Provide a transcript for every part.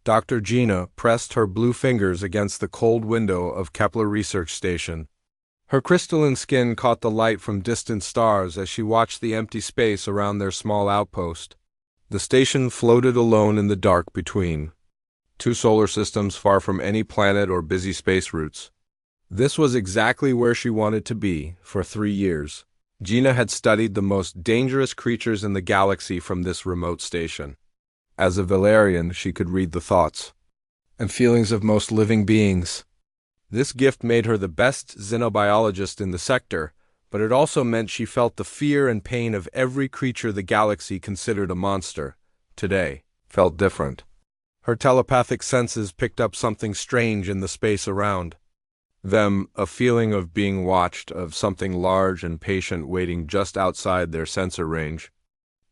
Dr. Gina pressed her blue fingers against the cold window of Kepler Research Station. Her crystalline skin caught the light from distant stars as she watched the empty space around their small outpost. The station floated alone in the dark between two solar systems far from any planet or busy space routes. This was exactly where she wanted to be for 3 years. Gina had studied the most dangerous creatures in the galaxy from this remote station. As a Valerian, she could read the thoughts and feelings of most living beings. This gift made her the best xenobiologist in the sector, but it also meant she felt the fear and pain of every creature the galaxy considered a monster. Today felt different. Her telepathic senses picked up something strange in the space around them, a feeling of being watched, of something large and patient waiting just outside their sensor range.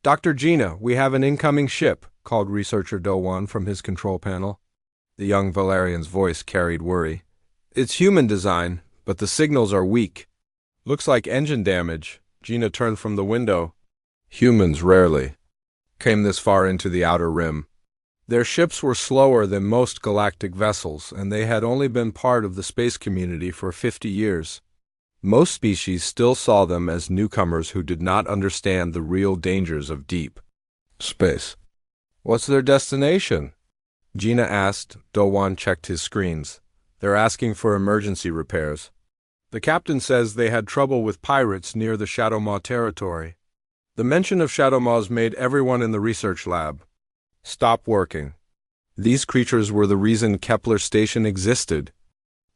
"Dr. Gina, we have an incoming ship," called researcher Dowan from his control panel. The young Valerian's voice carried worry. "It's human design, but the signals are weak. Looks like engine damage." Gina turned from the window. Humans rarely came this far into the outer rim. Their ships were slower than most galactic vessels, and they had only been part of the space community for 50 years. Most species still saw them as newcomers who did not understand the real dangers of deep space. "What's their destination?" Gina asked. Dowan checked his screens. "They're asking for emergency repairs. The captain says they had trouble with pirates near the Shadow Maw territory." The mention of Shadow Maws made everyone in the research lab stop working. These creatures were the reason Kepler Station existed.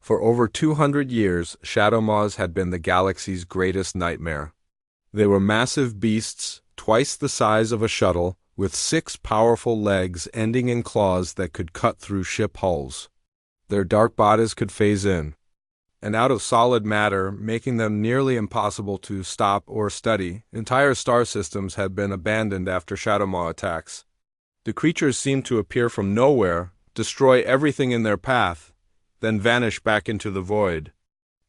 For over 200 years, Shadow Maws had been the galaxy's greatest nightmare. They were massive beasts, twice the size of a shuttle, with 6 powerful legs ending in claws that could cut through ship hulls. Their dark bodies could phase in and out of solid matter, making them nearly impossible to stop or study. Entire star systems had been abandoned after Shadow Maw attacks. The creatures seemed to appear from nowhere, destroy everything in their path, then vanish back into the void.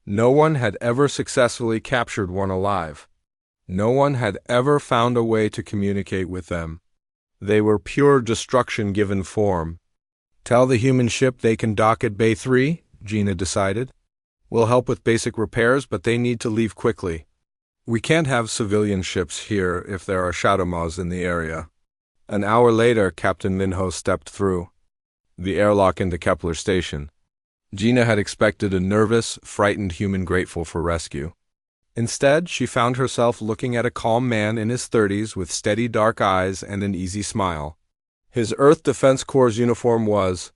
No one had ever successfully captured one alive. No one had ever found a way to communicate with them. They were pure destruction given form. "Tell the human ship they can dock at Bay 3, Gina decided. "We'll help with basic repairs, but they need to leave quickly. We can't have civilian ships here if there are Shadow Maws in the area." An hour later, Captain Minho stepped through the airlock into Kepler Station. Gina had expected a nervous, frightened human grateful for rescue. Instead, she found herself looking at a calm man in his 30s with steady dark eyes and an easy smile. His Earth Defense Corps uniform was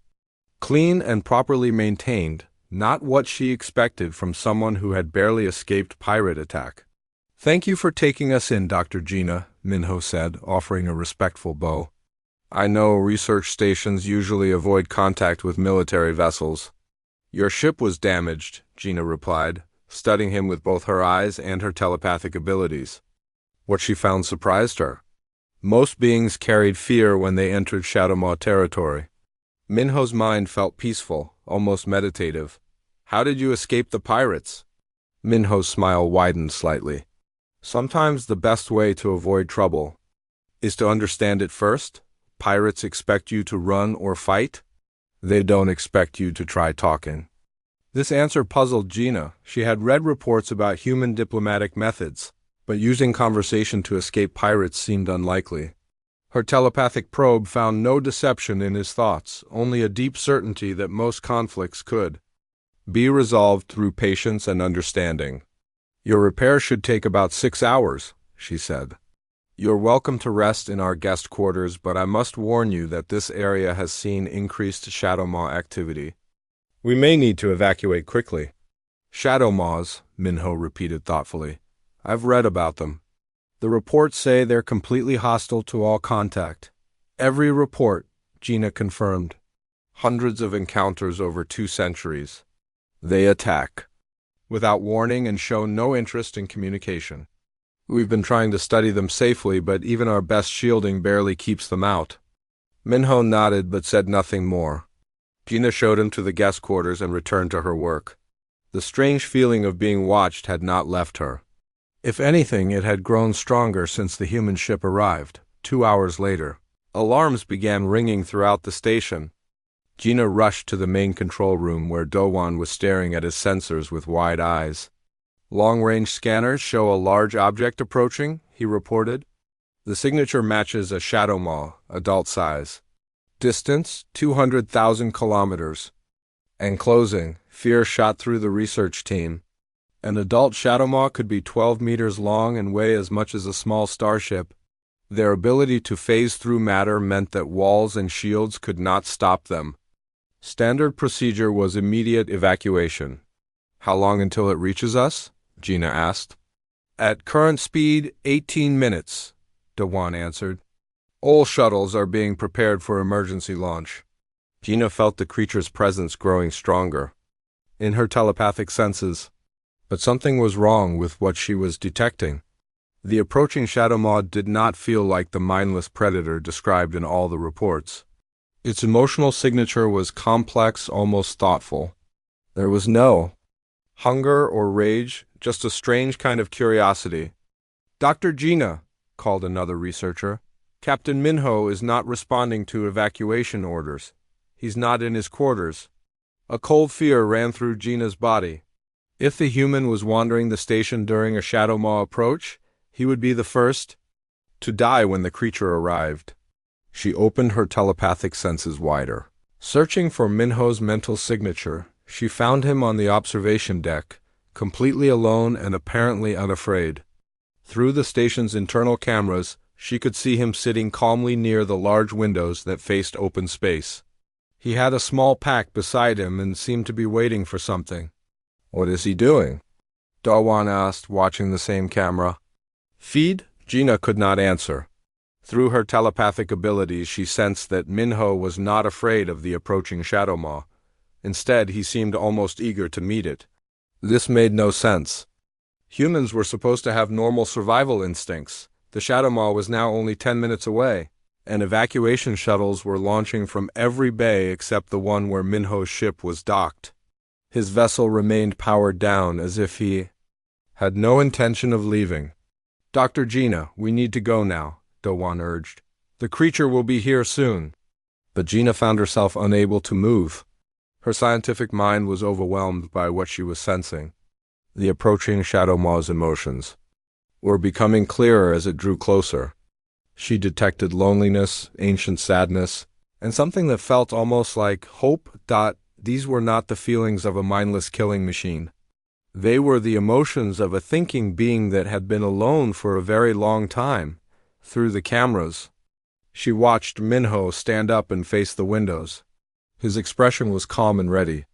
clean and properly maintained, not what she expected from someone who had barely escaped pirate attack. "Thank you for taking us in, Dr. Gina," Minho said, offering a respectful bow. "I know research stations usually avoid contact with military vessels." "Your ship was damaged," Gina replied, studying him with both her eyes and her telepathic abilities. What she found surprised her. Most beings carried fear when they entered Shadow Maw territory. Minho's mind felt peaceful, almost meditative. "How did you escape the pirates?" Minho's smile widened slightly. "Sometimes the best way to avoid trouble is to understand it first. Pirates expect you to run or fight. They don't expect you to try talking." This answer puzzled Gina. She had read reports about human diplomatic methods, but using conversation to escape pirates seemed unlikely. Her telepathic probe found no deception in his thoughts, only a deep certainty that most conflicts could be resolved through patience and understanding. "Your repair should take about 6 hours, she said. "You're welcome to rest in our guest quarters, but I must warn you that this area has seen increased Shadow Maw activity. We may need to evacuate quickly." "Shadow Maws," Minho repeated thoughtfully. "I've read about them. The reports say they're completely hostile to all contact." "Every report," Gina confirmed. "Hundreds of encounters over 2 centuries. They attack without warning and show no interest in communication. We've been trying to study them safely, but even our best shielding barely keeps them out." Minho nodded but said nothing more. Gina showed him to the guest quarters and returned to her work. The strange feeling of being watched had not left her. If anything, it had grown stronger since the human ship arrived. 2 hours later, alarms began ringing throughout the station. Gina rushed to the main control room where Dowan was staring at his sensors with wide eyes. Long-range scanners show a large object approaching, he reported. The signature matches a shadow maw, adult size. Distance, 200,000 kilometers. And closing, fear shot through the research team. An adult shadow maw could be 12 meters long and weigh as much as a small starship. Their ability to phase through matter meant that walls and shields could not stop them. Standard procedure was immediate evacuation. How long until it reaches us? Gina asked. At current speed, 18 minutes, Dewan answered. All shuttles are being prepared for emergency launch. Gina felt the creature's presence growing stronger in her telepathic senses. But something was wrong with what she was detecting. The approaching shadow maw did not feel like the mindless predator described in all the reports. Its emotional signature was complex, almost thoughtful. There was no hunger or rage, just a strange kind of curiosity. Dr. Gina, called another researcher, Captain Minho is not responding to evacuation orders. He's not in his quarters. A cold fear ran through Gina's body. If the human was wandering the station during a shadow maw approach, he would be the first to die when the creature arrived. She opened her telepathic senses wider. Searching for Minho's mental signature, she found him on the observation deck, completely alone and apparently unafraid. Through the station's internal cameras, she could see him sitting calmly near the large windows that faced open space. He had a small pack beside him and seemed to be waiting for something. What is he doing? Dawan asked, watching the same camera. Feed? Gina could not answer. Through her telepathic abilities, she sensed that Minho was not afraid of the approaching shadow maw. Instead, he seemed almost eager to meet it. This made no sense. Humans were supposed to have normal survival instincts. The shadow maw was now only 10 minutes away, and evacuation shuttles were launching from every bay except the one where Minho's ship was docked. His vessel remained powered down as if he had no intention of leaving. Dr. Gina, we need to go now, Dowan urged. The creature will be here soon. But Gina found herself unable to move. Her scientific mind was overwhelmed by what she was sensing. The approaching shadow maw's emotions were becoming clearer as it drew closer. She detected loneliness, ancient sadness, and something that felt almost like hope. These were not the feelings of a mindless killing machine. They were the emotions of a thinking being that had been alone for a very long time. Through the cameras, she watched Minho stand up and face the windows. His expression was calm and ready.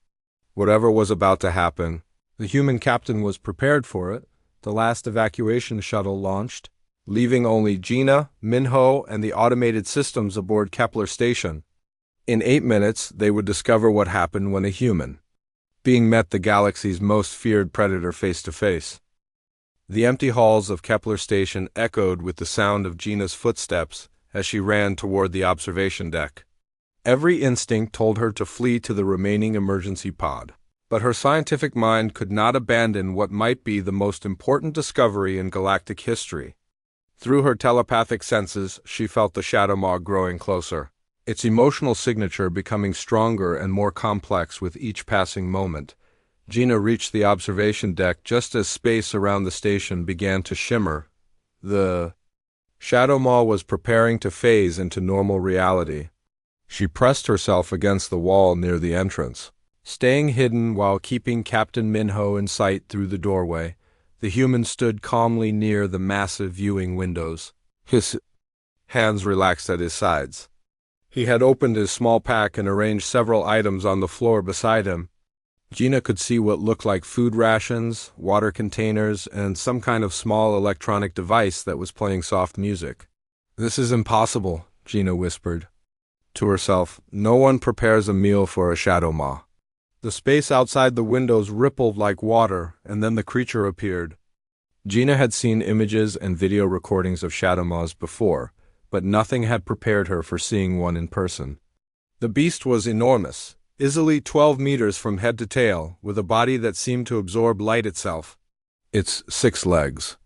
Whatever was about to happen, the human captain was prepared for it. The last evacuation shuttle launched, leaving only Gina, Minho, and the automated systems aboard Kepler Station. In 8 minutes, they would discover what happened when a human being met the galaxy's most feared predator face to face. The empty halls of Kepler Station echoed with the sound of Gina's footsteps as she ran toward the observation deck. Every instinct told her to flee to the remaining emergency pod, but her scientific mind could not abandon what might be the most important discovery in galactic history. Through her telepathic senses, she felt the shadow maw growing closer, its emotional signature becoming stronger and more complex with each passing moment. Gina reached the observation deck just as space around the station began to shimmer. The shadow maw was preparing to phase into normal reality. She pressed herself against the wall near the entrance, staying hidden while keeping Captain Minho in sight through the doorway. The human stood calmly near the massive viewing windows, his hands relaxed at his sides. He had opened his small pack and arranged several items on the floor beside him. Gina could see what looked like food rations, water containers, and some kind of small electronic device that was playing soft music. "This is impossible," Gina whispered to herself. "No one prepares a meal for a shadow maw." The space outside the windows rippled like water, and then the creature appeared. Gina had seen images and video recordings of shadow maws before, but nothing had prepared her for seeing one in person. The beast was enormous, easily 12 meters from head to tail, with a body that seemed to absorb light itself. Its 6 legs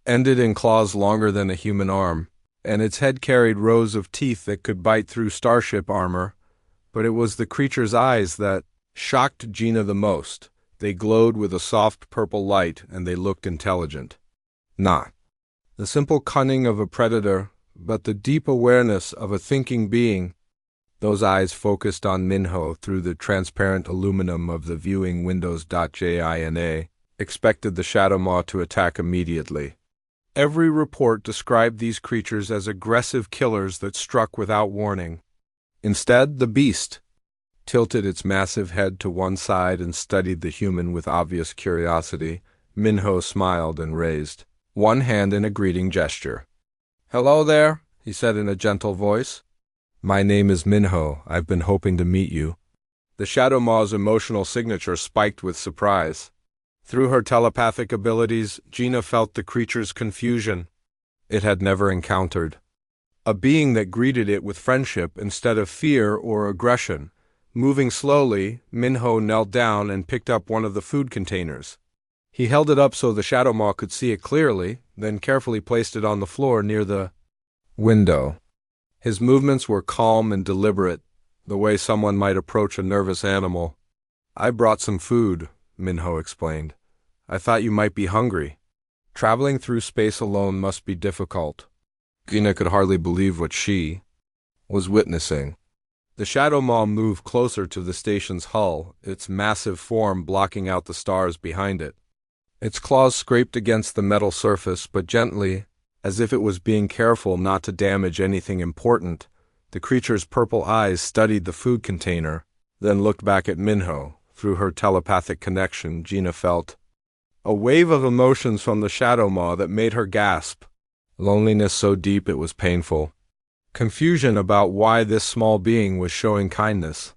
ended in claws longer than a human arm, and its head carried rows of teeth that could bite through starship armor. But it was the creature's eyes that shocked Gina the most. They glowed with a soft purple light, and they looked intelligent. Not the simple cunning of a predator, but the deep awareness of a thinking being. Those eyes focused on Minho through the transparent aluminum of the viewing windows. Jina expected the shadow maw to attack immediately. Every report described these creatures as aggressive killers that struck without warning. Instead, the beast tilted its massive head to one side and studied the human with obvious curiosity. Minho smiled and raised one hand in a greeting gesture. "Hello there," he said in a gentle voice. "My name is Minho. I've been hoping to meet you." The shadow maw's emotional signature spiked with surprise. Through her telepathic abilities, Gina felt the creature's confusion. It had never encountered a being that greeted it with friendship instead of fear or aggression. Moving slowly, Minho knelt down and picked up one of the food containers. He held it up so the shadow maw could see it clearly, then carefully placed it on the floor near the window. His movements were calm and deliberate, the way someone might approach a nervous animal. "I brought some food," Minho explained. "I thought you might be hungry. Traveling through space alone must be difficult." Gina could hardly believe what she was witnessing. The shadow maw moved closer to the station's hull, its massive form blocking out the stars behind it. Its claws scraped against the metal surface, but gently, as if it was being careful not to damage anything important. The creature's purple eyes studied the food container, then looked back at Minho. Through her telepathic connection, Gina felt a wave of emotions from the shadow maw that made her gasp. Loneliness so deep it was painful. Confusion about why this small being was showing kindness.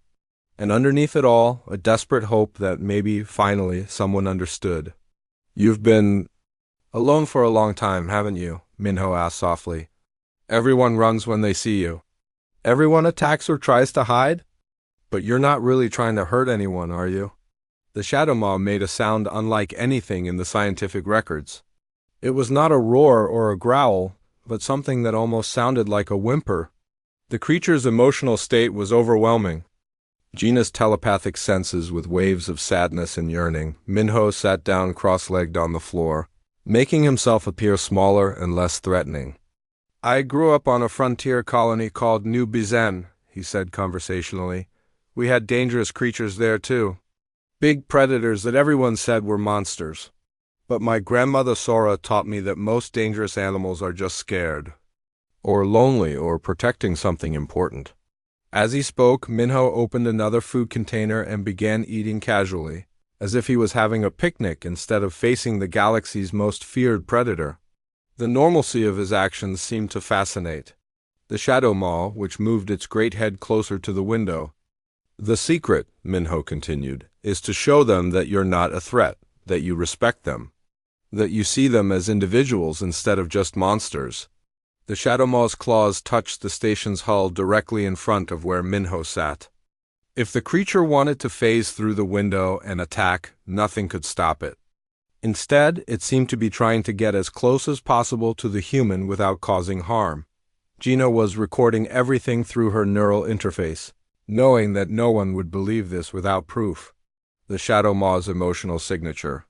And underneath it all, a desperate hope that maybe, finally, someone understood. "You've been alone for a long time, haven't you?" Minho asked softly. "Everyone runs when they see you. Everyone attacks or tries to hide? But you're not really trying to hurt anyone, are you?" The shadow maw made a sound unlike anything in the scientific records. It was not a roar or a growl, but something that almost sounded like a whimper. The creature's emotional state was overwhelming. Gina's telepathic senses with waves of sadness and yearning. Minho sat down cross-legged on the floor, making himself appear smaller and less threatening. "I grew up on a frontier colony called New Bizen," he said conversationally. "We had dangerous creatures there too. Big predators that everyone said were monsters. But my grandmother Sora taught me that most dangerous animals are just scared, or lonely, or protecting something important." As he spoke, Minho opened another food container and began eating casually, as if he was having a picnic instead of facing the galaxy's most feared predator. The normalcy of his actions seemed to fascinate the shadow maw, which moved its great head closer to the window. "The secret," Minho continued, "is to show them that you're not a threat, that you respect them, that you see them as individuals instead of just monsters." The shadow maw's claws touched the station's hull directly in front of where Minho sat. If the creature wanted to phase through the window and attack, nothing could stop it. Instead, it seemed to be trying to get as close as possible to the human without causing harm. Gina was recording everything through her neural interface, knowing that no one would believe this without proof. The shadow maw's emotional signature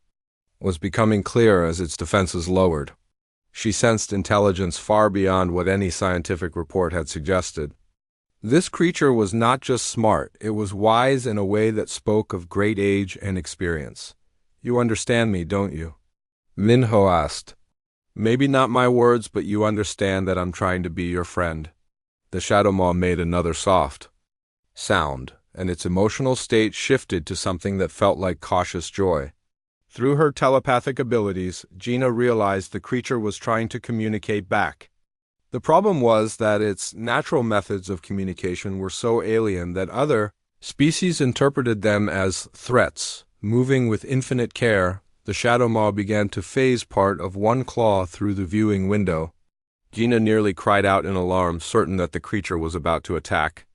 was becoming clear as its defenses lowered. She sensed intelligence far beyond what any scientific report had suggested. This creature was not just smart, it was wise in a way that spoke of great age and experience. "You understand me, don't you?" Minho asked. "Maybe not my words, but you understand that I'm trying to be your friend." The shadow maw made another soft sound, and its emotional state shifted to something that felt like cautious joy. Through her telepathic abilities, Gina realized the creature was trying to communicate back. The problem was that its natural methods of communication were so alien that other species interpreted them as threats. Moving with infinite care, the shadow maw began to phase part of one claw through the viewing window. Gina nearly cried out in alarm, certain that the creature was about to attack.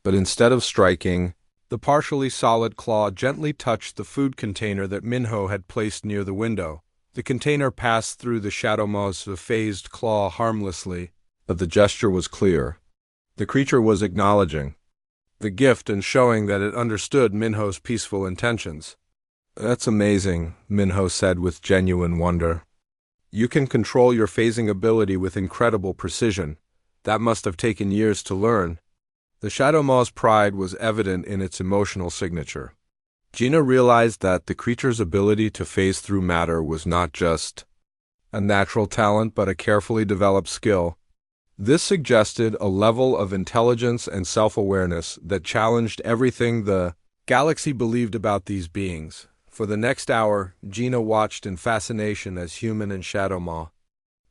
But instead of striking, the partially solid claw gently touched the food container that Minho had placed near the window. The container passed through the shadow maw's phased claw harmlessly, but the gesture was clear. The creature was acknowledging the gift and showing that it understood Minho's peaceful intentions. "That's amazing," Minho said with genuine wonder. "You can control your phasing ability with incredible precision. That must have taken years to learn." The Shadow Maw's pride was evident in its emotional signature. Gina realized that the creature's ability to phase through matter was not just a natural talent but a carefully developed skill. This suggested a level of intelligence and self-awareness that challenged everything the galaxy believed about these beings. For the next hour, Gina watched in fascination as Human and Shadow Maw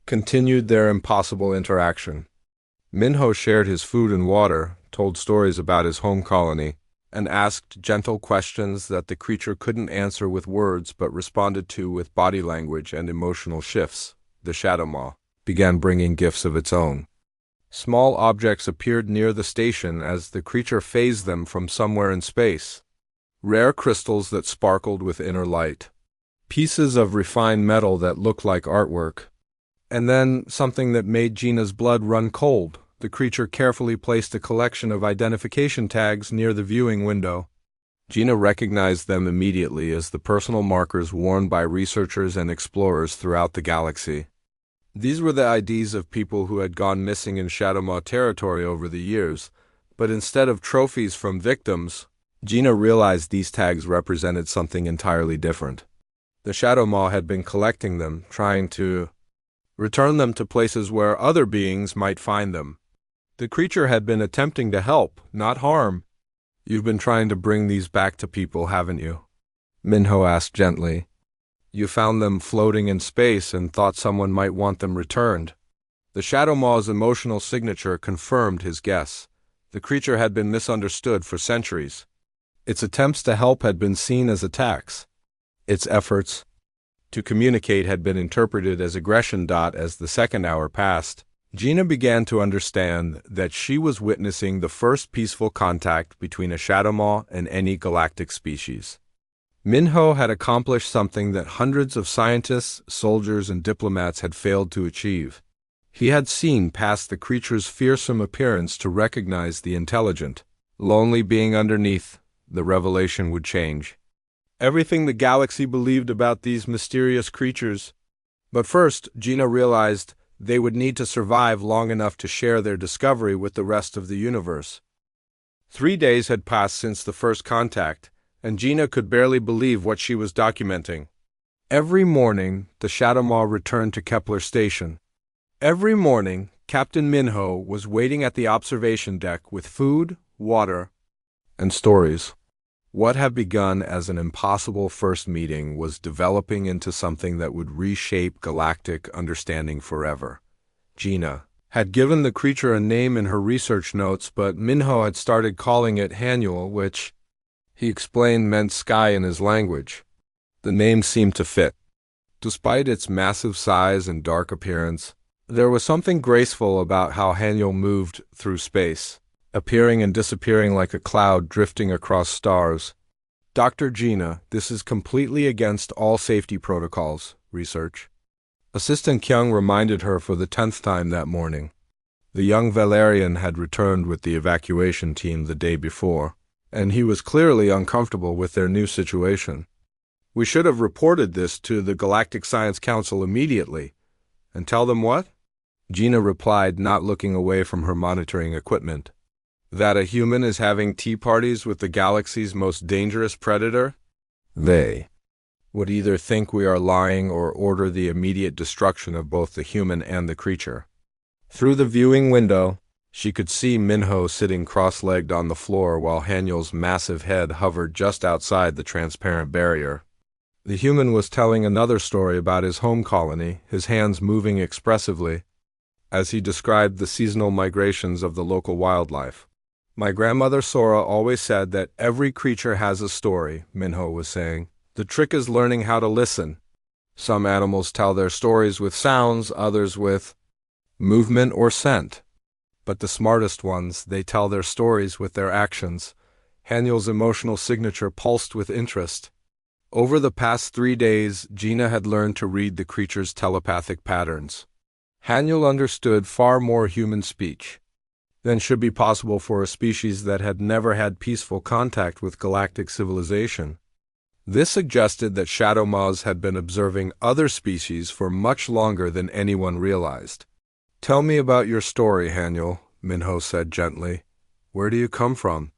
continued their impossible interaction. Minho shared his food and water, told stories about his home colony, and asked gentle questions that the creature couldn't answer with words but responded to with body language and emotional shifts. The Shadow Maw began bringing gifts of its own. Small objects appeared near the station as the creature phased them from somewhere in space. Rare crystals that sparkled with inner light. Pieces of refined metal that looked like artwork. And then something that made Gina's blood run cold. The creature carefully placed a collection of identification tags near the viewing window. Gina recognized them immediately as the personal markers worn by researchers and explorers throughout the galaxy. These were the IDs of people who had gone missing in Shadow Maw territory over the years, but instead of trophies from victims, Gina realized these tags represented something entirely different. The Shadow Maw had been collecting them, trying to return them to places where other beings might find them. The creature had been attempting to help, not harm. "You've been trying to bring these back to people, haven't you?" Minho asked gently. "You found them floating in space and thought someone might want them returned." The Shadow Maw's emotional signature confirmed his guess. The creature had been misunderstood for centuries. Its attempts to help had been seen as attacks. Its efforts to communicate had been interpreted as aggression. As the second hour passed, Gina began to understand that she was witnessing the first peaceful contact between a Shadow Maw and any galactic species. Minho had accomplished something that hundreds of scientists, soldiers, and diplomats had failed to achieve. He had seen past the creature's fearsome appearance to recognize the intelligent, lonely being underneath. The revelation would change everything the galaxy believed about these mysterious creatures. But first, Gina realized they would need to survive long enough to share their discovery with the rest of the universe. 3 days had passed since the first contact, and Gina could barely believe what she was documenting. Every morning, the Shadow Maw returned to Kepler Station. Every morning, Captain Minho was waiting at the observation deck with food, water, and stories. What had begun as an impossible first meeting was developing into something that would reshape galactic understanding forever. Gina had given the creature a name in her research notes, but Minho had started calling it Haniel, which, he explained, meant sky in his language. The name seemed to fit. Despite its massive size and dark appearance, there was something graceful about how Haniel moved through space, appearing and disappearing like a cloud drifting across stars. "Dr. Gina, this is completely against all safety protocols," research Assistant Kyung reminded her for the 10th time that morning. The young Valerian had returned with the evacuation team the day before, and he was clearly uncomfortable with their new situation. "We should have reported this to the Galactic Science Council immediately." "And tell them what?" Gina replied, not looking away from her monitoring equipment. "That a human is having tea parties with the galaxy's most dangerous predator? They would either think we are lying or order the immediate destruction of both the human and the creature." Through the viewing window, she could see Minho sitting cross-legged on the floor while Haniel's massive head hovered just outside the transparent barrier. The human was telling another story about his home colony, his hands moving expressively, as he described the seasonal migrations of the local wildlife. "My grandmother Sora always said that every creature has a story," Minho was saying. "The trick is learning how to listen. Some animals tell their stories with sounds, others with movement or scent. But the smartest ones, they tell their stories with their actions." Haniel's emotional signature pulsed with interest. Over the past 3 days, Gina had learned to read the creature's telepathic patterns. Haniel understood far more human speech than should be possible for a species that had never had peaceful contact with galactic civilization. This suggested that shadow moths had been observing other species for much longer than anyone realized. "Tell me about your story, Haniel," Minho said gently. "Where do you come from?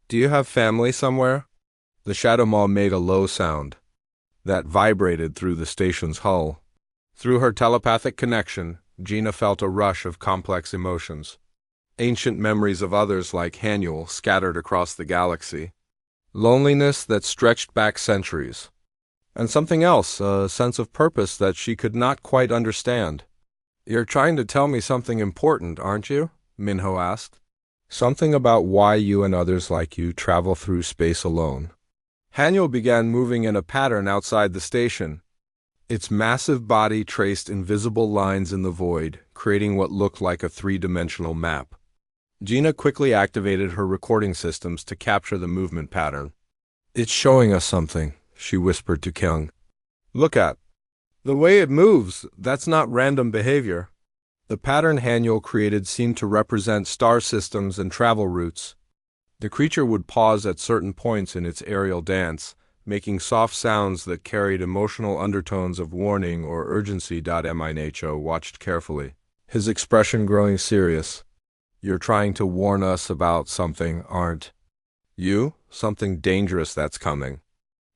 Do you have family somewhere?" The shadow moth made a low sound that vibrated through the station's hull. Through her telepathic connection, Gina felt a rush of complex emotions. Ancient memories of others like Haniel scattered across the galaxy. Loneliness that stretched back centuries. And something else, a sense of purpose that she could not quite understand. "You're trying to tell me something important, aren't you?" Minho asked. "Something about why you and others like you travel through space alone." Haniel began moving in a pattern outside the station. Its massive body traced invisible lines in the void, creating what looked like a three-dimensional map. Gina quickly activated her recording systems to capture the movement pattern. "It's showing us something," she whispered to Kyung. "Look at the way it moves. That's not random behavior." The pattern Haniel created seemed to represent star systems and travel routes. The creature would pause at certain points in its aerial dance, making soft sounds that carried emotional undertones of warning or urgency. Minho watched carefully, his expression growing serious. "You're trying to warn us about something, aren't you? Something dangerous that's coming."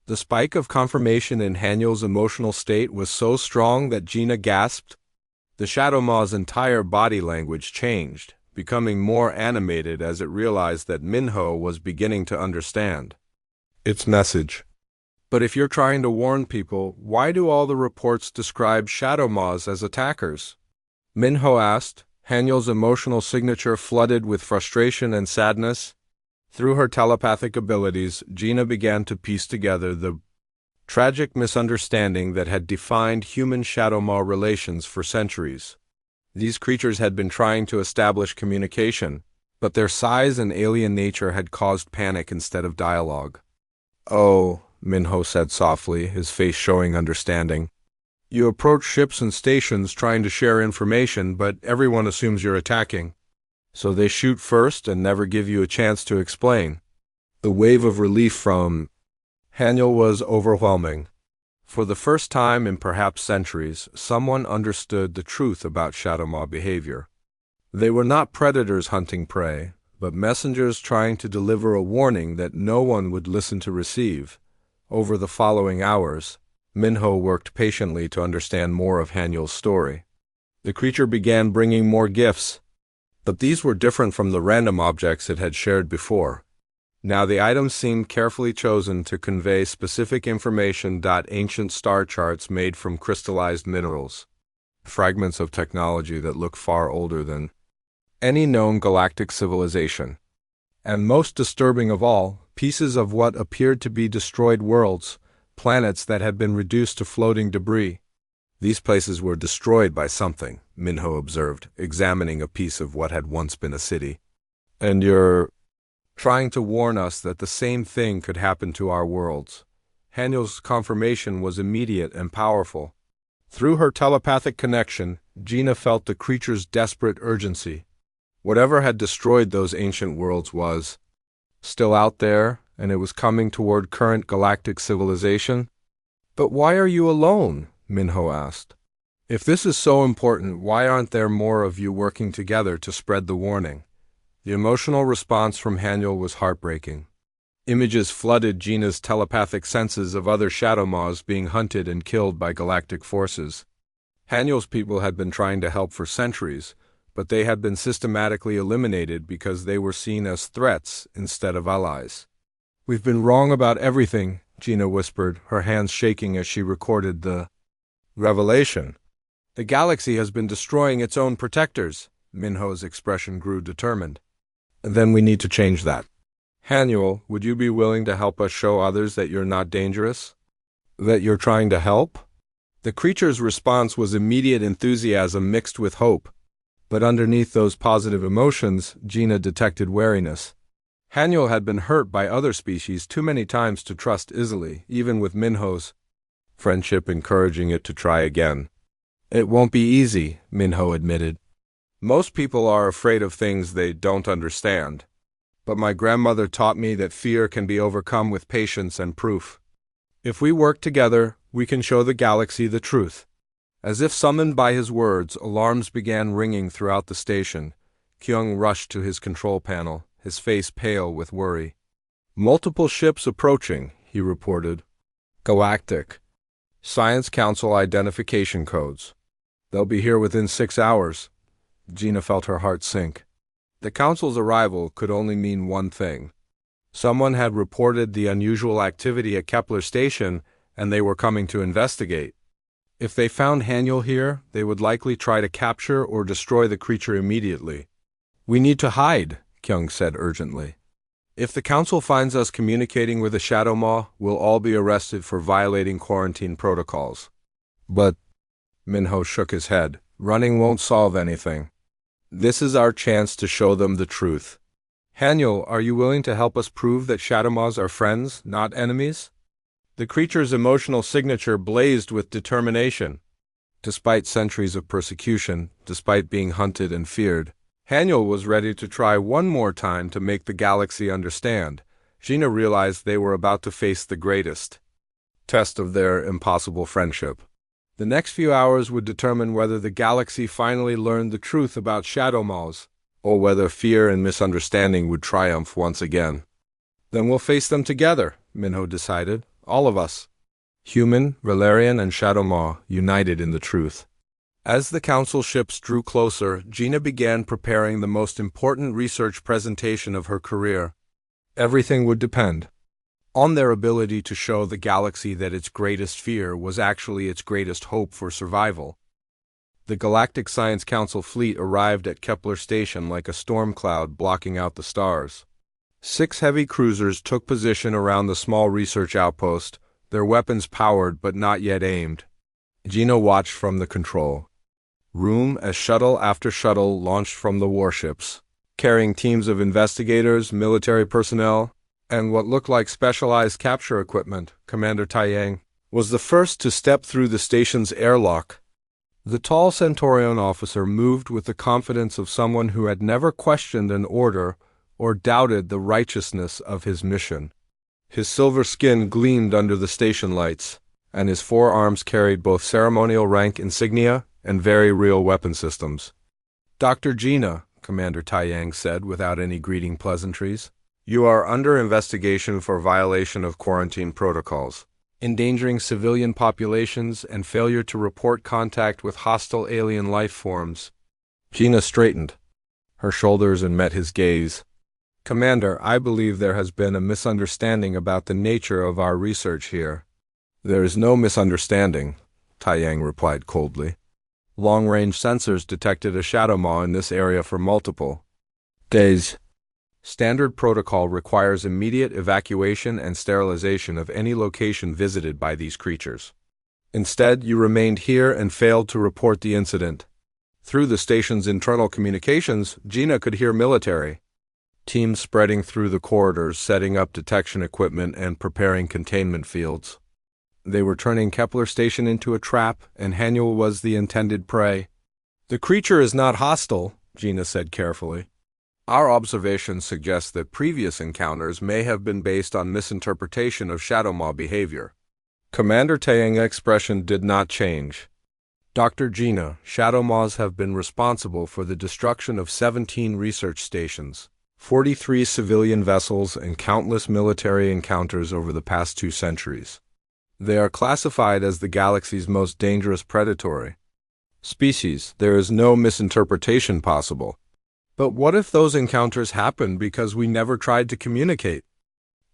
The spike of confirmation in Haniel's emotional state was so strong that Gina gasped. The shadow moth's entire body language changed, becoming more animated as it realized that Minho was beginning to understand its message. "But if you're trying to warn people, why do all the reports describe shadow moths as attackers?" Minho asked, Haniel's emotional signature flooded with frustration and sadness. Through her telepathic abilities, Gina began to piece together the tragic misunderstanding that had defined human shadow moth relations for centuries. These creatures had been trying to establish communication, but their size and alien nature had caused panic instead of dialogue. "Oh," Minho said softly, his face showing understanding. "You approach ships and stations trying to share information, but everyone assumes you're attacking. So they shoot first and never give you a chance to explain." The wave of relief from Haniel was overwhelming. For the first time in perhaps centuries, someone understood the truth about shadow moth behavior. They were not predators hunting prey, but messengers trying to deliver a warning that no one would listen to receive. Over the following hours, Minho worked patiently to understand more of Haniel's story. The creature began bringing more gifts, but these were different from the random objects it had shared before. Now the items seemed carefully chosen to convey specific information. Ancient star charts made from crystallized minerals, fragments of technology that look far older than any known galactic civilization. And most disturbing of all, pieces of what appeared to be destroyed worlds, planets that had been reduced to floating debris. "These places were destroyed by something," Minho observed, examining a piece of what had once been a city. "And you're trying to warn us that the same thing could happen to our worlds." Haniel's confirmation was immediate and powerful. Through her telepathic connection, Gina felt the creature's desperate urgency. Whatever had destroyed those ancient worlds was still out there, and it was coming toward current galactic civilization. "But why are you alone?" Minho asked. "If this is so important, why aren't there more of you working together to spread the warning?" The emotional response from Haniel was heartbreaking. Images flooded Gina's telepathic senses of other shadow moths being hunted and killed by galactic forces. Haniel's people had been trying to help for centuries, but they had been systematically eliminated because they were seen as threats instead of allies. "We've been wrong about everything," Gina whispered, her hands shaking as she recorded the revelation. "The galaxy has been destroying its own protectors." Minho's expression grew determined. "Then we need to change that. Haniel, would you be willing to help us show others that you're not dangerous? That you're trying to help?" The creature's response was immediate enthusiasm mixed with hope. But underneath those positive emotions, Gina detected wariness. Haniel had been hurt by other species too many times to trust easily, even with Minho's friendship encouraging it to try again. "It won't be easy," Minho admitted. Most people are afraid of things they don't understand. But my grandmother taught me that fear can be overcome with patience and proof. If we work together, we can show the galaxy the truth. As if summoned by his words, alarms began ringing throughout the station. Kyung rushed to his control panel, his face pale with worry. Multiple ships approaching, he reported. Galactic Science Council identification codes. They'll be here within 6 hours. Gina felt her heart sink. The Council's arrival could only mean one thing. Someone had reported the unusual activity at Kepler Station, and they were coming to investigate. If they found Haniel here, they would likely try to capture or destroy the creature immediately. We need to hide, Kyung said urgently. If the Council finds us communicating with a Shadow Maw, we'll all be arrested for violating quarantine protocols. But, Minho shook his head, running won't solve anything. This is our chance to show them the truth. Haniel, are you willing to help us prove that Shadow Maws are friends, not enemies? The creature's emotional signature blazed with determination. Despite centuries of persecution, despite being hunted and feared, Haniel was ready to try one more time to make the galaxy understand. Gina realized they were about to face the greatest test of their impossible friendship. The next few hours would determine whether the galaxy finally learned the truth about Shadow Maws, or whether fear and misunderstanding would triumph once again. Then we'll face them together, Minho decided. All of us. Human, Valerian, and Shadow Maw united in the truth. As the Council ships drew closer, Gina began preparing the most important research presentation of her career. Everything would depend on their ability to show the galaxy that its greatest fear was actually its greatest hope for survival. The Galactic Science Council fleet arrived at Kepler Station like a storm cloud blocking out the stars. 6 heavy cruisers took position around the small research outpost, their weapons powered but not yet aimed. Gina watched from the control room as shuttle after shuttle launched from the warships, carrying teams of investigators, military personnel, and what looked like specialized capture equipment. Commander Taiyang was the first to step through the station's airlock. The tall Centaurian officer moved with the confidence of someone who had never questioned an order or doubted the righteousness of his mission. His silver skin gleamed under the station lights, and his forearms carried both ceremonial rank insignia and very real weapon systems. Dr. Gina, Commander Taiyang said without any greeting pleasantries, you are under investigation for violation of quarantine protocols, endangering civilian populations, and failure to report contact with hostile alien life forms. Gina straightened her shoulders and met his gaze. Commander, I believe there has been a misunderstanding about the nature of our research here. There is no misunderstanding, Taiyang replied coldly. Long-range sensors detected a Shadow Maw in this area for multiple days. Standard protocol requires immediate evacuation and sterilization of any location visited by these creatures. Instead, you remained here and failed to report the incident. Through the station's internal communications, Gina could hear military teams spreading through the corridors, setting up detection equipment and preparing containment fields. They were turning Kepler Station into a trap, and Haniel was the intended prey. The creature is not hostile, Gina said carefully. Our observations suggest that previous encounters may have been based on misinterpretation of Shadow Maw behavior. Commander Taiyang's expression did not change. Dr. Gina, Shadow Maws have been responsible for the destruction of 17 research stations, 43 civilian vessels, and countless military encounters over the past 2 centuries. They are classified as the galaxy's most dangerous predatory species. There is no misinterpretation possible. But what if those encounters happened because we never tried to communicate?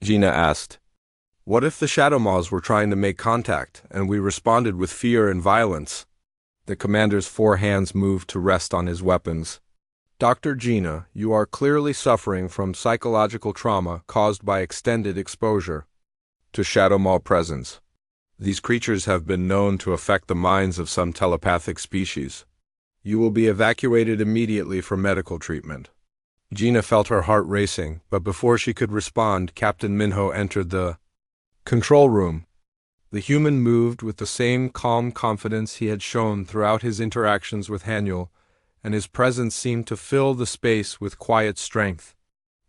Gina asked. What if the Shadow Maws were trying to make contact, and we responded with fear and violence? The commander's 4 hands moved to rest on his weapons. Dr. Gina, you are clearly suffering from psychological trauma caused by extended exposure to Shadow Maw presence. These creatures have been known to affect the minds of some telepathic species. You will be evacuated immediately for medical treatment. Gina felt her heart racing, but before she could respond, Captain Minho entered the control room. The human moved with the same calm confidence he had shown throughout his interactions with Haniel, and his presence seemed to fill the space with quiet strength.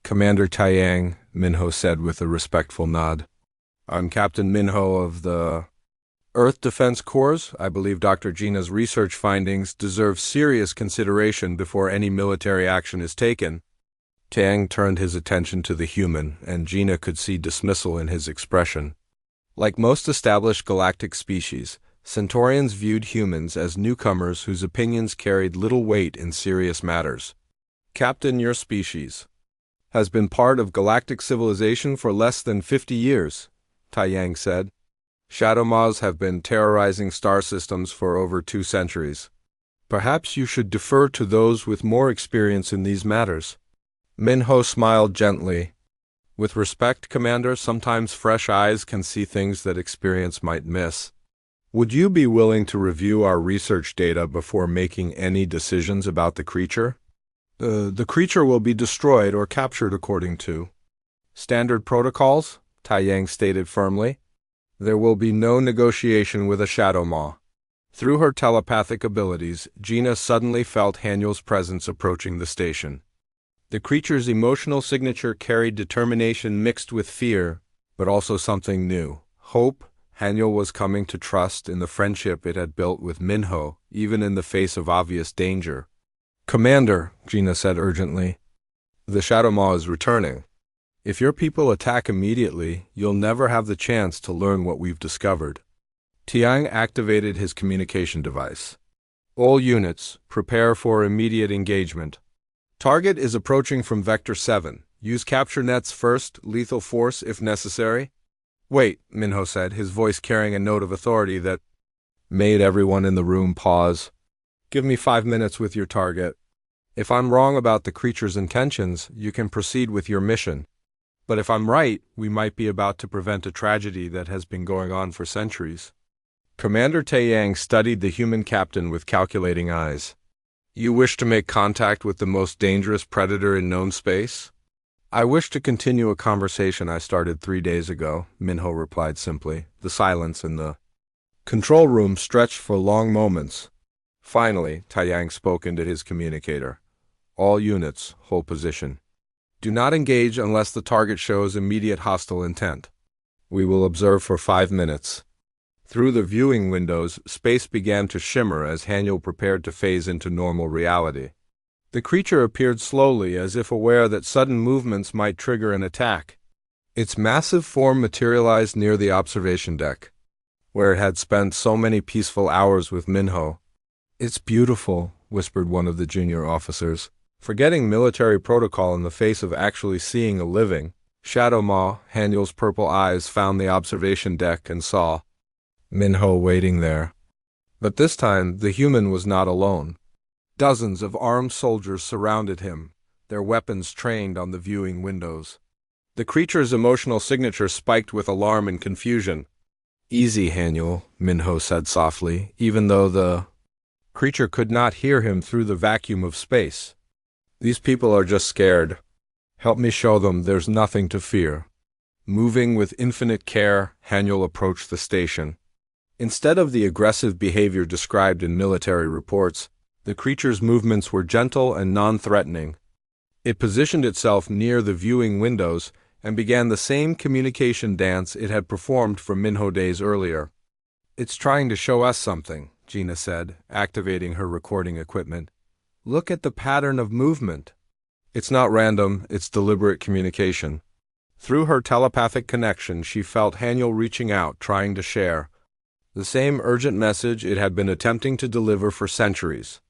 "Commander Taiyang," Minho said with a respectful nod. "I'm Captain Minho of the Earth Defense Corps. I believe Dr. Gina's research findings deserve serious consideration before any military action is taken." Tang turned his attention to the human, and Gina could see dismissal in his expression. Like most established galactic species, Centaurians viewed humans as newcomers whose opinions carried little weight in serious matters. "Captain, your species has been part of galactic civilization for less than 50 years, Taiyang said. "Shadow Maws have been terrorizing star systems for over 2 centuries. Perhaps you should defer to those with more experience in these matters." Minho smiled gently. "With respect, Commander, sometimes fresh eyes can see things that experience might miss. Would you be willing to review our research data before making any decisions about the creature?" The creature will be destroyed or captured according to standard protocols," Taiyang stated firmly. "There will be no negotiation with a Shadow Maw." Through her telepathic abilities, Gina suddenly felt Haniel's presence approaching the station. The creature's emotional signature carried determination mixed with fear, but also something new: hope. Haniel was coming to trust in the friendship it had built with Minho, even in the face of obvious danger. "Commander," Gina said urgently, "the Shadow Maw is returning. If your people attack immediately, you'll never have the chance to learn what we've discovered." Tiang activated his communication device. "All units, prepare for immediate engagement. Target is approaching from Vector 7. Use capture nets first, lethal force if necessary." "Wait," Minho said, his voice carrying a note of authority that made everyone in the room pause. "Give me 5 minutes with your target. If I'm wrong about the creature's intentions, you can proceed with your mission. But if I'm right, we might be about to prevent a tragedy that has been going on for centuries." Commander Taiyang studied the human captain with calculating eyes. "You wish to make contact with the most dangerous predator in known space?" "I wish to continue a conversation I started 3 days ago," Minho replied simply. The silence in the control room stretched for long moments. Finally, Taiyang spoke into his communicator. "All units, hold position. Do not engage unless the target shows immediate hostile intent. We will observe for 5 minutes." Through the viewing windows, space began to shimmer as Haniel prepared to phase into normal reality. The creature appeared slowly, as if aware that sudden movements might trigger an attack. Its massive form materialized near the observation deck, where it had spent so many peaceful hours with Minho. "It's beautiful," whispered one of the junior officers, forgetting military protocol in the face of actually seeing a living. Shadow Maw, Haniel's purple eyes, found the observation deck and saw Minho waiting there. But this time, the human was not alone. Dozens of armed soldiers surrounded him, their weapons trained on the viewing windows. The creature's emotional signature spiked with alarm and confusion. "Easy, Haniel," Minho said softly, even though the creature could not hear him through the vacuum of space. "These people are just scared. Help me show them there's nothing to fear." Moving with infinite care, Haniel approached the station. Instead of the aggressive behavior described in military reports, the creature's movements were gentle and non-threatening. It positioned itself near the viewing windows and began the same communication dance it had performed for Minho days earlier. "It's trying to show us something," Gina said, activating her recording equipment. "Look at the pattern of movement." "It's not random, it's deliberate communication." Through her telepathic connection, she felt Haniel reaching out, trying to share the same urgent message it had been attempting to deliver for centuries.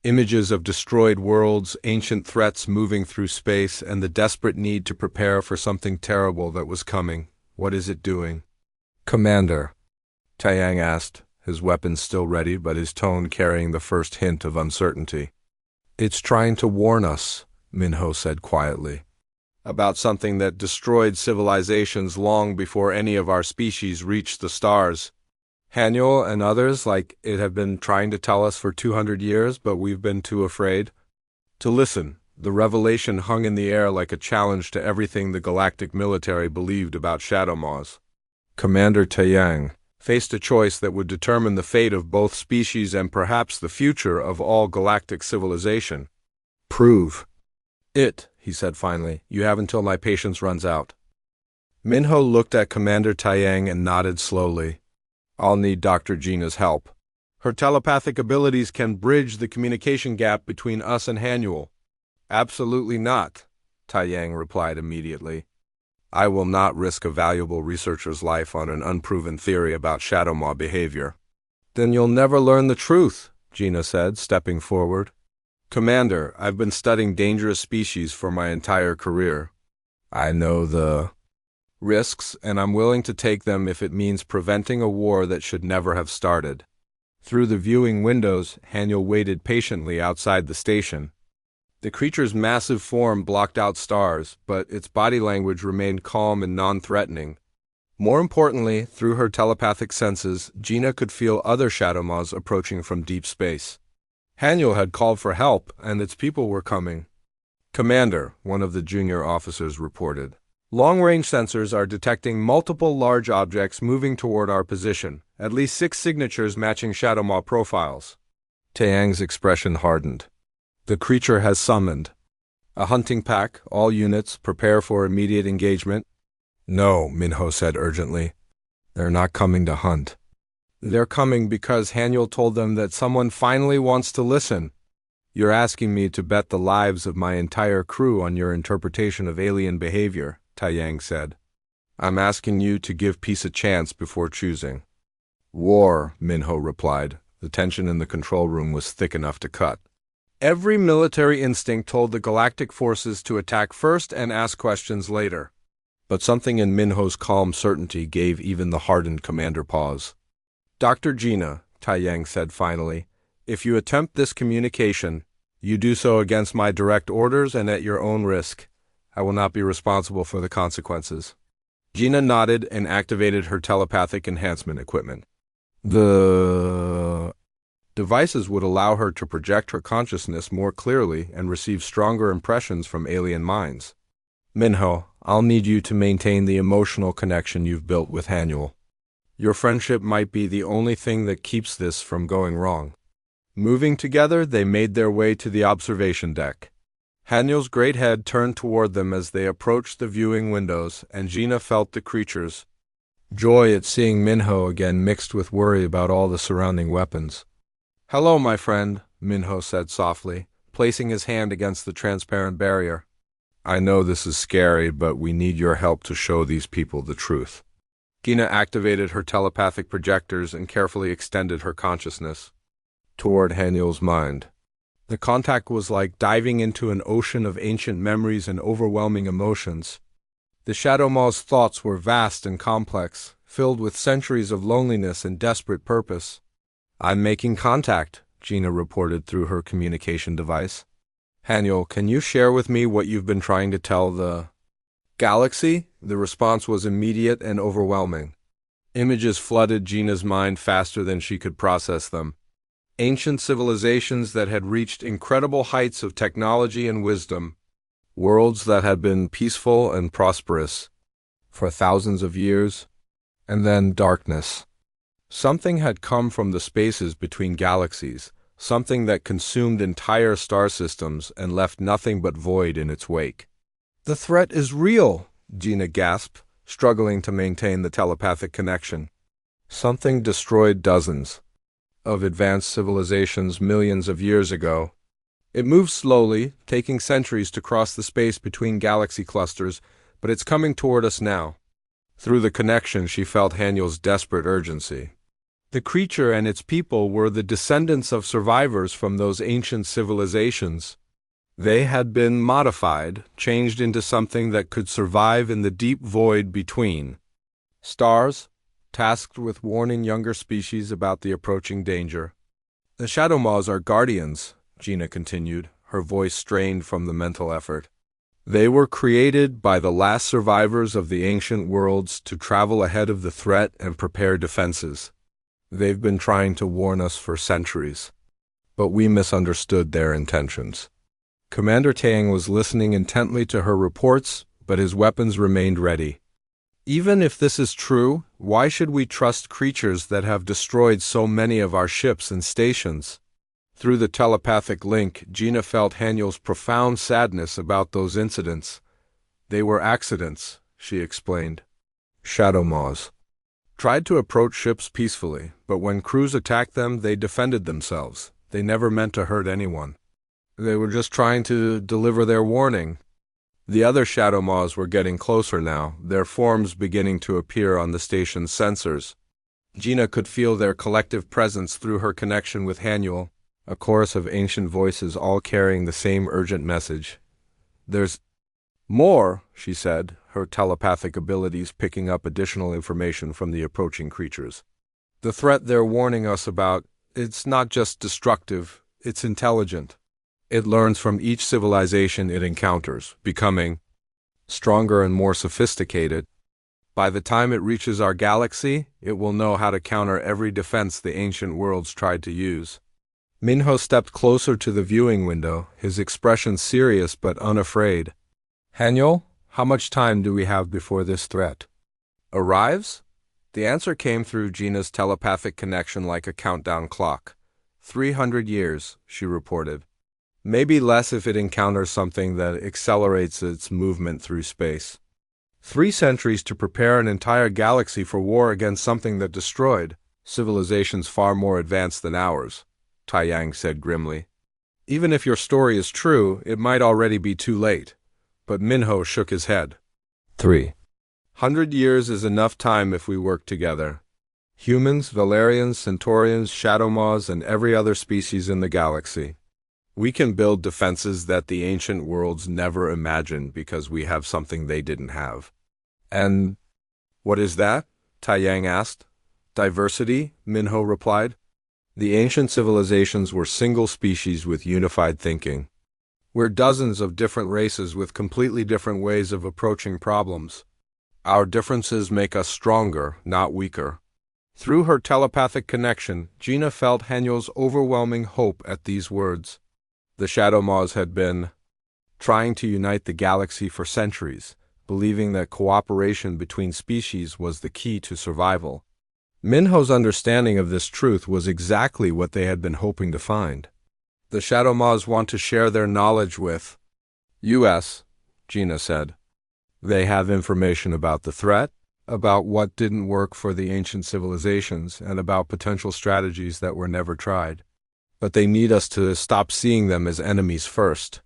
Images of destroyed worlds, ancient threats moving through space, and the desperate need to prepare for something terrible that was coming. "What is it doing?" "Commander," Taiyang asked, his weapon still ready but his tone carrying the first hint of uncertainty. "It's trying to warn us," Minho said quietly, "about something that destroyed civilizations long before any of our species reached the stars. Haniel and others like it have been trying to tell us for 200 years, but we've been too afraid to listen." The revelation hung in the air like a challenge to everything the galactic military believed about Shadow Maws. "Commander Taiyang," faced a choice that would determine the fate of both species and perhaps the future of all galactic civilization. "Prove it," he said finally. "You have until my patience runs out." Minho looked at Commander Taiyang and nodded slowly. "I'll need Dr. Gina's help. Her telepathic abilities can bridge the communication gap between us and Hanuel." "Absolutely not," Taiyang replied immediately. "I will not risk a valuable researcher's life on an unproven theory about Shadow Maw behavior." "Then you'll never learn the truth," Gina said, stepping forward. "Commander, I've been studying dangerous species for my entire career. I know the risks, and I'm willing to take them if it means preventing a war that should never have started." Through the viewing windows, Hanuel waited patiently outside the station. The creature's massive form blocked out stars, but its body language remained calm and non-threatening. More importantly, through her telepathic senses, Gina could feel other Shadow Maws approaching from deep space. Hanuel had called for help, and its people were coming. "Commander," one of the junior officers reported, "long-range sensors are detecting multiple large objects moving toward our position, at least 6 signatures matching Shadow Maw profiles." Taiyang's expression hardened. "The creature has summoned a hunting pack. All units, prepare for immediate engagement." "No," Minho said urgently. "They're not coming to hunt. They're coming because Hanuel told them that someone finally wants to listen." "You're asking me to bet the lives of my entire crew on your interpretation of alien behavior," Taiyang said. "I'm asking you to give peace a chance before choosing." "War," Minho replied. The tension in the control room was thick enough to cut. Every military instinct told the galactic forces to attack first and ask questions later. But something in Minho's calm certainty gave even the hardened commander pause. "Dr. Gina," Taiyang said finally, "if you attempt this communication, you do so against my direct orders and at your own risk. I will not be responsible for the consequences." Gina nodded and activated her telepathic enhancement equipment. The devices would allow her to project her consciousness more clearly and receive stronger impressions from alien minds. "Minho, I'll need you to maintain the emotional connection you've built with Hanuel. Your friendship might be the only thing that keeps this from going wrong." Moving together, they made their way to the observation deck. Hanuel's great head turned toward them as they approached the viewing windows, and Gina felt the creature's joy at seeing Minho again mixed with worry about all the surrounding weapons. "Hello, my friend," Minho said softly, placing his hand against the transparent barrier. "I know this is scary, but we need your help to show these people the truth." Gina activated her telepathic projectors and carefully extended her consciousness toward Hanuel's mind. The contact was like diving into an ocean of ancient memories and overwhelming emotions. The Shadow Maw's thoughts were vast and complex, filled with centuries of loneliness and desperate purpose. "I'm making contact," Gina reported through her communication device. "Hanuel, can you share with me what you've been trying to tell the galaxy?" The response was immediate and overwhelming. Images flooded Gina's mind faster than she could process them. Ancient civilizations that had reached incredible heights of technology and wisdom. Worlds that had been peaceful and prosperous for thousands of years. And then darkness. Something had come from the spaces between galaxies, something that consumed entire star systems and left nothing but void in its wake. "The threat is real," Gina gasped, struggling to maintain the telepathic connection. "Something destroyed dozens of advanced civilizations millions of years ago. It moves slowly, taking centuries to cross the space between galaxy clusters, but it's coming toward us now." Through the connection, she felt Hanuel's desperate urgency. The creature and its people were the descendants of survivors from those ancient civilizations. They had been modified, changed into something that could survive in the deep void between stars, tasked with warning younger species about the approaching danger. "The Shadow Maws are guardians," Gina continued, her voice strained from the mental effort. "They were created by the last survivors of the ancient worlds to travel ahead of the threat and prepare defenses. They've been trying to warn us for centuries, but we misunderstood their intentions." Commander Taiyang was listening intently to her reports, but his weapons remained ready. Even if this is true, why should we trust creatures that have destroyed so many of our ships and stations? Through the telepathic link, Gina felt Haniel's profound sadness about those incidents. They were accidents, she explained. Shadow Maws tried to approach ships peacefully, but when crews attacked them, they defended themselves. They never meant to hurt anyone. They were just trying to deliver their warning. The other Shadow Maws were getting closer now, their forms beginning to appear on the station's sensors. Gina could feel their collective presence through her connection with Haniel, a chorus of ancient voices all carrying the same urgent message. There's more, she said, her telepathic abilities picking up additional information from the approaching creatures. The threat they're warning us about, it's not just destructive, it's intelligent. It learns from each civilization it encounters, becoming stronger and more sophisticated. By the time it reaches our galaxy, it will know how to counter every defense the ancient worlds tried to use. Minho stepped closer to the viewing window, his expression serious but unafraid. Haniel, how much time do we have before this threat arrives? The answer came through Gina's telepathic connection like a countdown clock. 300 years, she reported. Maybe less if it encounters something that accelerates its movement through space. 3 centuries to prepare an entire galaxy for war against something that destroyed civilizations far more advanced than ours, Taiyang said grimly. Even if your story is true, it might already be too late. But Minho shook his head. 300 years is enough time if we work together. Humans, Valerians, Centaurians, Shadow Maws, and every other species in the galaxy. We can build defenses that the ancient worlds never imagined because we have something they didn't have. And what is that? Taiyang asked. Diversity, Minho replied. The ancient civilizations were single species with unified thinking. We're dozens of different races with completely different ways of approaching problems. Our differences make us stronger, not weaker. Through her telepathic connection, Gina felt Haniel's overwhelming hope at these words. The Shadow Maws had been trying to unite the galaxy for centuries, believing that cooperation between species was the key to survival. Minho's understanding of this truth was exactly what they had been hoping to find. The Shadow Maws want to share their knowledge with us, Gina said. They have information about the threat, about what didn't work for the ancient civilizations, and about potential strategies that were never tried. But they need us to stop seeing them as enemies first.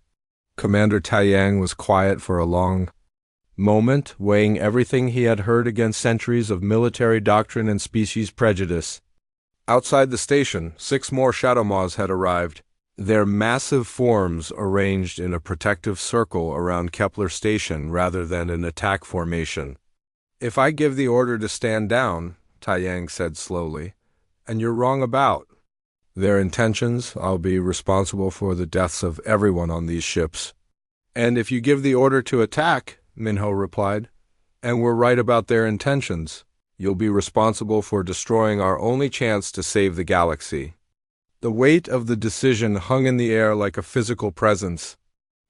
Commander Taiyang was quiet for a long moment, weighing everything he had heard against centuries of military doctrine and species prejudice. Outside the station, 6 more Shadow Maws had arrived, their massive forms arranged in a protective circle around Kepler Station rather than an attack formation. If I give the order to stand down, Taiyang said slowly, and you're wrong about their intentions, I'll be responsible for the deaths of everyone on these ships. And if you give the order to attack, Minho replied, and we're right about their intentions, you'll be responsible for destroying our only chance to save the galaxy. The weight of the decision hung in the air like a physical presence.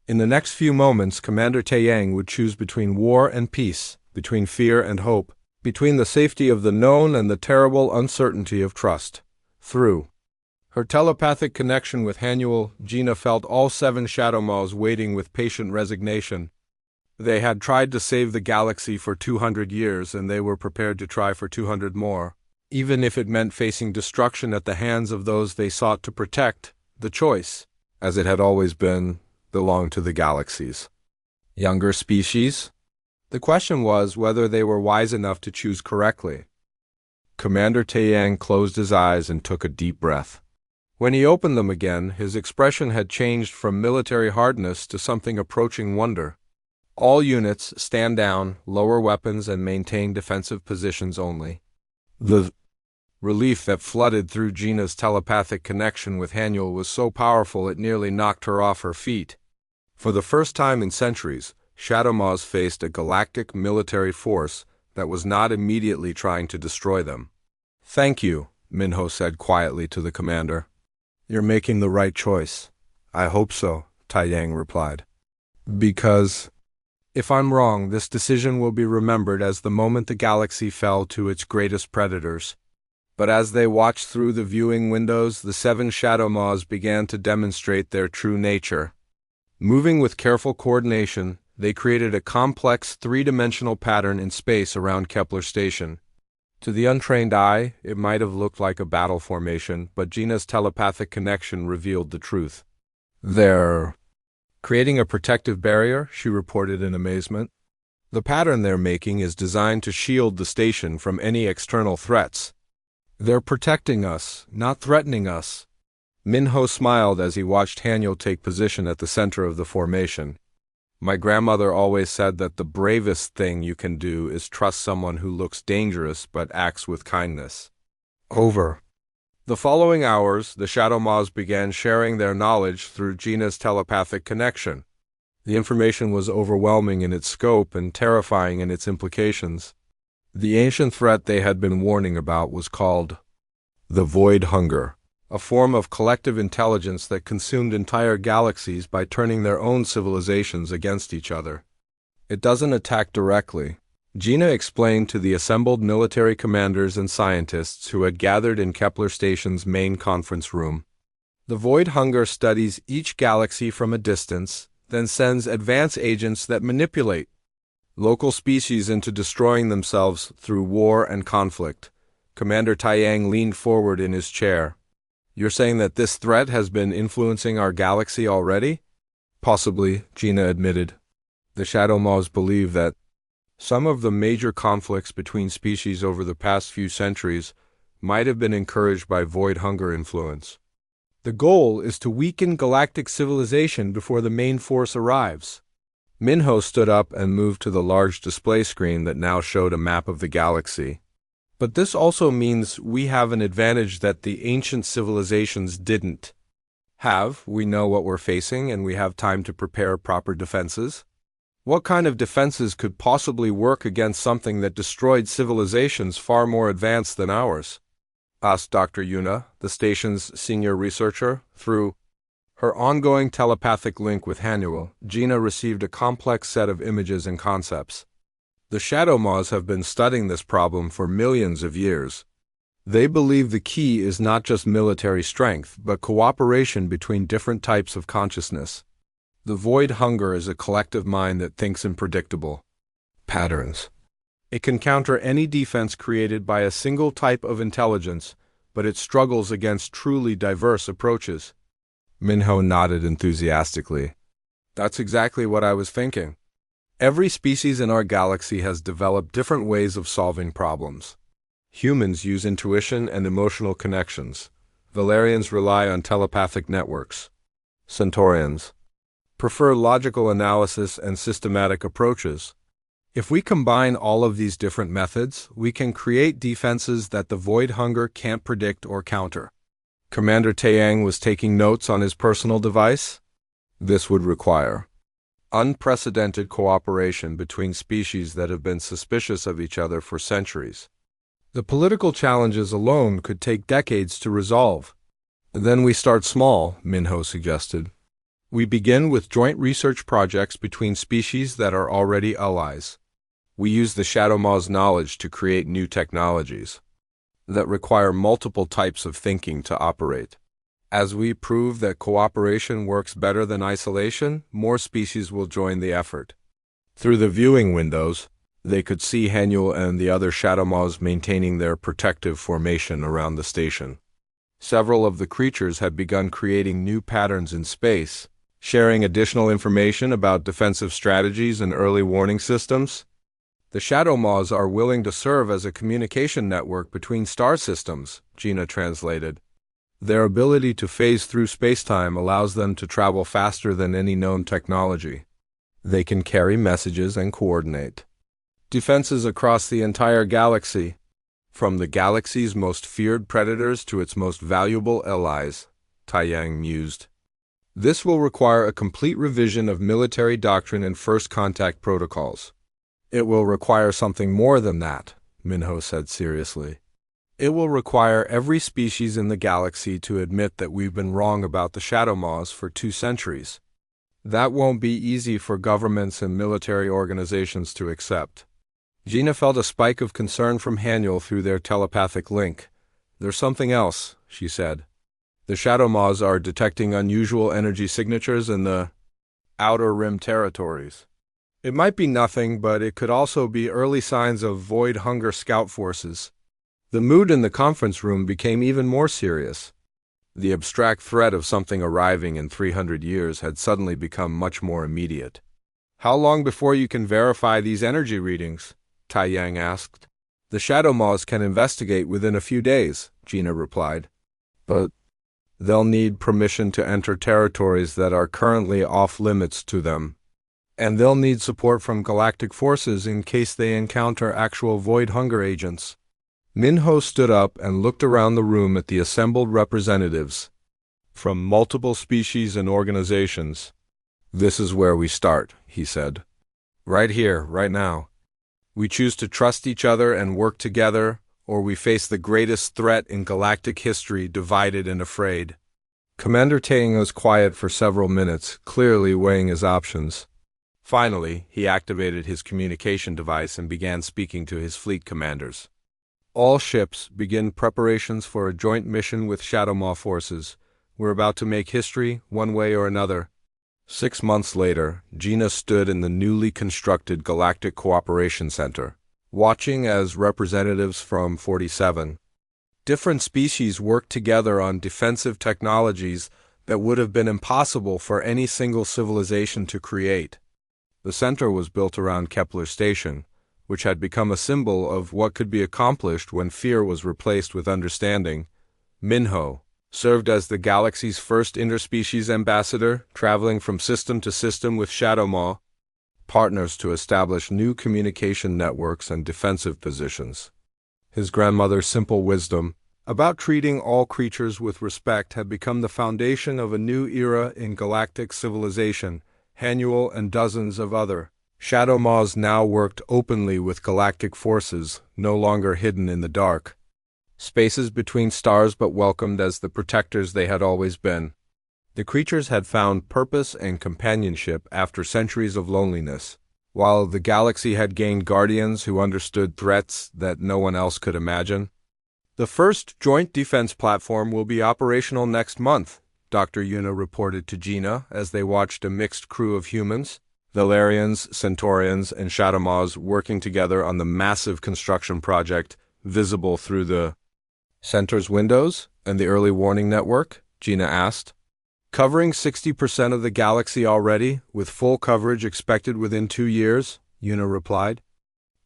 In the next few moments, Commander Taiyang would choose between war and peace, between fear and hope, between the safety of the known and the terrible uncertainty of trust. Through her telepathic connection with Haniel, Gina felt all 7 Shadow Maws waiting with patient resignation. They had tried to save the galaxy for 200 years, and they were prepared to try for 200 more. Even if it meant facing destruction at the hands of those they sought to protect, the choice, as it had always been, belonged to the galaxies. Younger species? The question was whether they were wise enough to choose correctly. Commander Taiyang closed his eyes and took a deep breath. When he opened them again, his expression had changed from military hardness to something approaching wonder. All units stand down, lower weapons, and maintain defensive positions only. The relief that flooded through Gina's telepathic connection with Haniel was so powerful it nearly knocked her off her feet. For the first time in centuries, Shadow Maws faced a galactic military force that was not immediately trying to destroy them. Thank you, Minho said quietly to the commander. You're making the right choice. I hope so, Taiyang replied. Because If I'm wrong, this decision will be remembered as the moment the galaxy fell to its greatest predators. But as they watched through the viewing windows, the 7 shadow maws began to demonstrate their true nature. Moving with careful coordination, they created a complex three-dimensional pattern in space around Kepler Station. To the untrained eye, it might have looked like a battle formation, but Gina's telepathic connection revealed the truth. They're creating a protective barrier, she reported in amazement. The pattern they're making is designed to shield the station from any external threats. They're protecting us, not threatening us. Minho smiled as he watched Haniel take position at the center of the formation. My grandmother always said that the bravest thing you can do is trust someone who looks dangerous but acts with kindness. Over. The following hours, the Shadow Maws began sharing their knowledge through Gina's telepathic connection. The information was overwhelming in its scope and terrifying in its implications. The ancient threat they had been warning about was called the Void Hunger, a form of collective intelligence that consumed entire galaxies by turning their own civilizations against each other. It doesn't attack directly, Gina explained to the assembled military commanders and scientists who had gathered in Kepler Station's main conference room. The Void Hunger studies each galaxy from a distance, then sends advance agents that manipulate local species into destroying themselves through war and conflict. Commander Taiyang leaned forward in his chair. You're saying that this threat has been influencing our galaxy already? Possibly, Gina admitted. The Shadow Maws believe that some of the major conflicts between species over the past few centuries might have been encouraged by Void Hunger influence. The goal is to weaken galactic civilization before the main force arrives. Minho stood up and moved to the large display screen that now showed a map of the galaxy. But this also means we have an advantage that the ancient civilizations didn't have. We know what we're facing and we have time to prepare proper defenses. What kind of defenses could possibly work against something that destroyed civilizations far more advanced than ours? Asked Dr. Yuna, the station's senior researcher. Through her ongoing telepathic link with Hanuel, Gina received a complex set of images and concepts. The Shadow Maws have been studying this problem for millions of years. They believe the key is not just military strength, but cooperation between different types of consciousness. The Void Hunger is a collective mind that thinks in predictable patterns. It can counter any defense created by a single type of intelligence, but it struggles against truly diverse approaches. Minho nodded enthusiastically. That's exactly what I was thinking. Every species in our galaxy has developed different ways of solving problems. Humans use intuition and emotional connections. Valerians rely on telepathic networks. Centaurians prefer logical analysis and systematic approaches. If we combine all of these different methods, we can create defenses that the Void Hunger can't predict or counter. Commander Taiyang was taking notes on his personal device. This would require unprecedented cooperation between species that have been suspicious of each other for centuries. The political challenges alone could take decades to resolve. Then we start small, Minho suggested. We begin with joint research projects between species that are already allies. We use the Shadow Maws' knowledge to create new technologies that require multiple types of thinking to operate. As we prove that cooperation works better than isolation, more species will join the effort. Through the viewing windows, they could see Hanuel and the other Shadow Maws maintaining their protective formation around the station. Several of the creatures had begun creating new patterns in space, sharing additional information about defensive strategies and early warning systems. The Shadow Maws are willing to serve as a communication network between star systems, Gina translated. Their ability to phase through spacetime allows them to travel faster than any known technology. They can carry messages and coordinate defenses across the entire galaxy, from the galaxy's most feared predators to its most valuable allies, Taiyang mused. This will require a complete revision of military doctrine and first contact protocols. It will require something more than that, Minho said seriously. It will require every species in the galaxy to admit that we've been wrong about the Shadow Maws for 2 centuries. That won't be easy for governments and military organizations to accept. Gina felt a spike of concern from Haniel through their telepathic link. There's something else, she said. The Shadow Maws are detecting unusual energy signatures in the Outer Rim territories. It might be nothing, but it could also be early signs of Void Hunger scout forces. The mood in the conference room became even more serious. The abstract threat of something arriving in 300 years had suddenly become much more immediate. How long before you can verify these energy readings? Tai Yang asked. The Shadow Maws can investigate within a few days, Gina replied. But they'll need permission to enter territories that are currently off-limits to them. And they'll need support from galactic forces in case they encounter actual Void Hunger agents. Minho stood up and looked around the room at the assembled representatives from multiple species and organizations. This is where we start, he said. Right here, right now. We choose to trust each other and work together, or we face the greatest threat in galactic history, divided and afraid. Commander Tang was quiet for several minutes, clearly weighing his options. Finally, he activated his communication device and began speaking to his fleet commanders. All ships, begin preparations for a joint mission with Shadow Maw forces. We're about to make history, one way or another. 6 months later, Gina stood in the newly constructed Galactic Cooperation Center, watching as representatives from 47 different species worked together on defensive technologies that would have been impossible for any single civilization to create. The center was built around Kepler Station, which had become a symbol of what could be accomplished when fear was replaced with understanding. Minho served as the galaxy's first interspecies ambassador, traveling from system to system with Shadow Maw partners to establish new communication networks and defensive positions. His grandmother's simple wisdom about treating all creatures with respect had become the foundation of a new era in galactic civilization. Haniel and dozens of other Shadow Maws now worked openly with galactic forces, no longer hidden in the dark spaces between stars, but welcomed as the protectors they had always been. The creatures had found purpose and companionship after centuries of loneliness, while the galaxy had gained guardians who understood threats that no one else could imagine. The first joint defense platform will be operational next month, Dr. Yuna reported to Gina as they watched a mixed crew of humans, Valerians, Centaurians, and Shadow Maws working together on the massive construction project visible through the center's windows and the early warning network, Gina asked. Covering 60% of the galaxy already, with full coverage expected within 2 years, Yuna replied.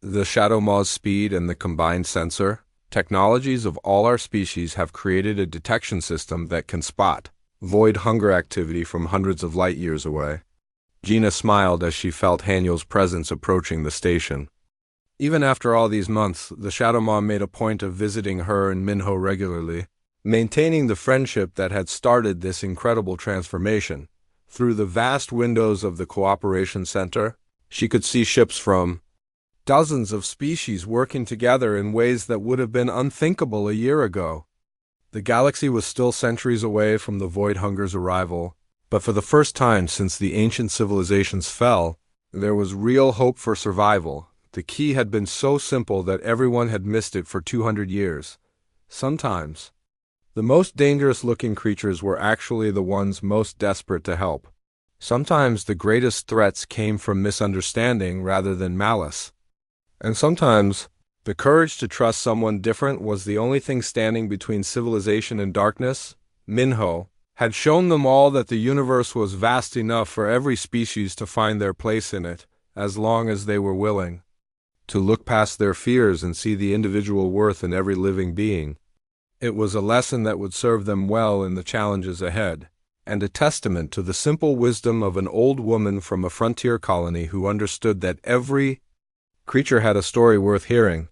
The Shadow Maw's speed and the combined sensor technologies of all our species have created a detection system that can spot Void Hunger activity from hundreds of light years away. Gina smiled as she felt Haniel's presence approaching the station. Even after all these months, the Shadow Maw made a point of visiting her and Minho regularly, maintaining the friendship that had started this incredible transformation. Through the vast windows of the Cooperation Center, she could see ships from dozens of species working together in ways that would have been unthinkable a year ago. The galaxy was still centuries away from the Void Hunger's arrival, but for the first time since the ancient civilizations fell, there was real hope for survival. The key had been so simple that everyone had missed it for 200 years. Sometimes, the most dangerous-looking creatures were actually the ones most desperate to help. Sometimes the greatest threats came from misunderstanding rather than malice. And sometimes, the courage to trust someone different was the only thing standing between civilization and darkness. Minho had shown them all that the universe was vast enough for every species to find their place in it, as long as they were willing to look past their fears and see the individual worth in every living being. It was a lesson that would serve them well in the challenges ahead, and a testament to the simple wisdom of an old woman from a frontier colony who understood that every creature had a story worth hearing.